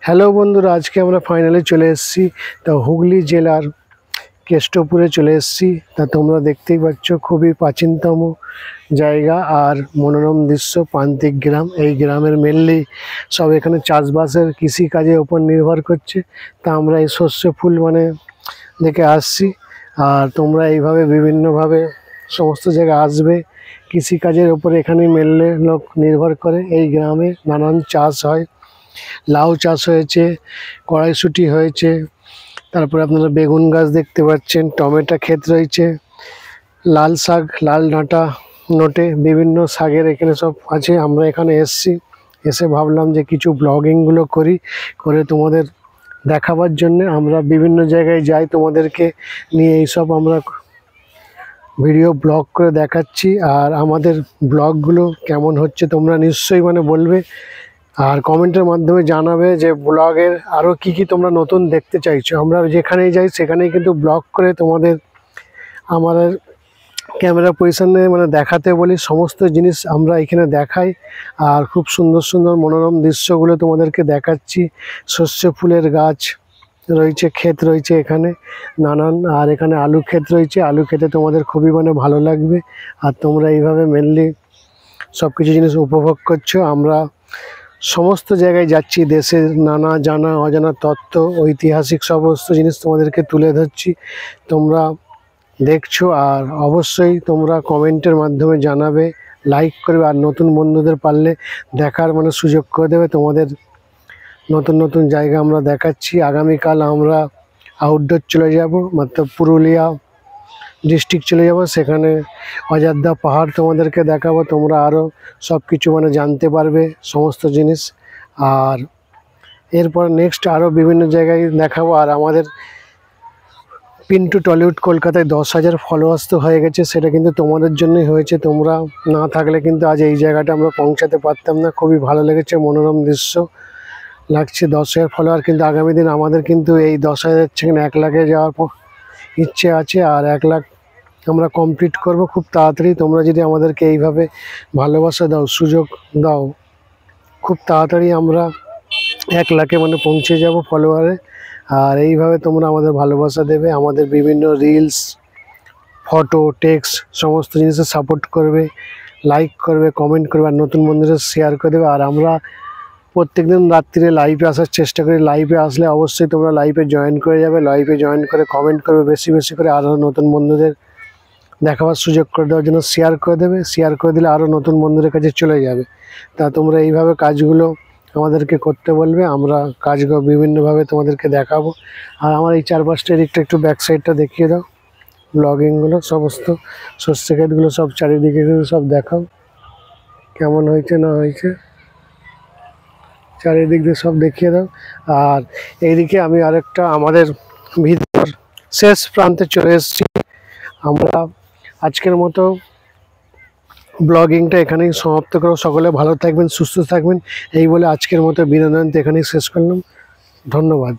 Hello বন্ধুরা, আজকে আমরা ফাইনালি চলে এসেছি তা হুগলি জেলার কেষ্টপুরে চলে এসেছি। তা তোমরা দেখতেই পাচ্ছ খুবই প্রাচীনতম জায়গা আর মনোরম দৃশ্য, প্রান্তিক গ্রাম। এই গ্রামের মেনলি সব এখানে চাষবাসের কৃষিকাজের ওপর নির্ভর করছে। তা আমরা এই শস্য ফুল দেখে আসছি। আর তোমরা এইভাবে বিভিন্নভাবে সমস্ত জায়গায় আসবে। কৃষিকাজের ওপরে এখানে মেনলি লোক নির্ভর করে। এই গ্রামে নানান চাষ হয়, লাউ চাষ হয়েছে, কড়াইশুঁটি হয়েছে, তারপরে আপনারা বেগুন গাছ দেখতে পাচ্ছেন, টমেটো ক্ষেত রয়েছে, লাল শাক, লাল ডাঁটা নোটে বিভিন্ন শাকের এখানে সব আছে। আমরা এখানে এসে ভাবলাম যে কিছু ব্লগিংগুলো করে তোমাদের দেখাবার জন্য। আমরা বিভিন্ন জায়গায় যাই, তোমাদেরকে নিয়ে এইসব আমরা ভিডিও ব্লগ করে দেখাচ্ছি। আর আমাদের ব্লগগুলো কেমন হচ্ছে তোমরা নিশ্চয়ই বলবে, আর কমেন্টের মাধ্যমে জানাবে যে ব্লগের আরও কি তোমরা নতুন দেখতে চাইছো। আমরা যেখানেই যাই সেখানেই কিন্তু ব্লগ করে তোমাদের আমাদের ক্যামেরা পজিশনে দেখাতে বলি। সমস্ত জিনিস আমরা এখানে দেখাই আর খুব সুন্দর সুন্দর মনোরম দৃশ্যগুলো তোমাদেরকে দেখাচ্ছি। শস্য ফুলের গাছ রয়েছে, ক্ষেত রয়েছে এখানে নানান, আর এখানে আলু ক্ষেত রয়েছে। আলু খেতে তোমাদের খুবই ভালো লাগবে। আর তোমরা এইভাবে মেনলি সব কিছু জিনিস উপভোগ করছো। আমরা সমস্ত জায়গায় যাচ্ছি, দেশের নানা জানা অজানা তথ্য, ঐতিহাসিক সমস্ত জিনিস তোমাদেরকে তুলে ধরছি, তোমরা দেখছো। আর অবশ্যই তোমরা কমেন্টের মাধ্যমে জানাবে, লাইক করবে, আর নতুন বন্ধুদের পারলে দেখার সুযোগ করে দেবে। তোমাদের নতুন নতুন জায়গা আমরা দেখাচ্ছি। আগামীকাল আমরা আউটডোর চলে যাব, পুরুলিয়া ডিস্ট্রিক্ট চলে যাব, সেখানে অযোধ্যা পাহাড় তোমাদেরকে দেখাবো। তোমরা আরও সব কিছু জানতে পারবে সমস্ত জিনিস। আর এরপর নেক্সট আরও বিভিন্ন জায়গায় দেখাবো। আর আমাদের পিন্টু টলিউড কলকাতায় 10,000 ফলোয়ার্স তো হয়ে গেছে, সেটা কিন্তু তোমাদের জন্যই হয়েছে। তোমরা না থাকলে কিন্তু আজ এই জায়গাটা আমরা পৌঁছাতে পারতাম না। খুবই ভালো লেগেছে, মনোরম দৃশ্য লাগছে। 10,000 ফলোয়ার, কিন্তু আগামী দিন আমাদের কিন্তু এই 10,000 থেকে 1 লাখে যাওয়ার ইচ্ছে আছে। আর 1 লাখ আমরা কমপ্লিট করব খুব তাড়াতাড়ি। তোমরা যদি আমাদেরকে এইভাবে ভালোবাসা দাও, সুযোগ দাও, খুব তাড়াতাড়ি আমরা 1 লাখে পৌঁছে যাব ফলোয়ারে। আর এইভাবে তোমরা আমাদের ভালোবাসা দেবে, আমাদের বিভিন্ন রিলস, ফটো, টেক্সট সমস্ত জিনিসে সাপোর্ট করবে, লাইক করবে, কমেন্ট করবে, আর নতুন বন্ধুদের শেয়ার করে দেবে। আর আমরা প্রত্যেকদিন রাত্রিরে লাইভে আসার চেষ্টা করি। লাইভে আসলে অবশ্যই তোমরা লাইভে জয়েন করে যাবে। লাইভে জয়েন করে কমেন্ট করবে বেশি বেশি করে, আরও নতুন বন্ধুদের দেখাবার সুযোগ করে দেওয়ার জন্য শেয়ার করে দেবে। শেয়ার করে দিলে আরও নতুন বন্ধুদের কাছে চলে যাবে। তা তোমরা এইভাবে কাজগুলো আমাদেরকে করতে বলবে, আমরা কাজগুলো বিভিন্নভাবে তোমাদেরকে দেখাবো। আর আমার এই চারপাশটা দিকটা একটু ব্যাক সাইডটা দেখিয়ে দাও, ব্লগিংগুলো সমস্ত শস্য ক্ষেতগুলো সব চারিদিকে সব দেখাও, কেমন হয়েছে না হয়েছে চারিদিক দিয়ে সব দেখিয়ে দাও। আর এইদিকে আমি আরেকটা আমাদের ভিতর শেষ প্রান্তে চলে এসেছি। আমরা আজকের মতো ব্লগিংটা এখানেই সমাপ্ত করব। সকলে ভালো থাকবেন, সুস্থ থাকবেন, এই বলে আজকের মতো বিনোদন এখানেই শেষ করলাম। ধন্যবাদ।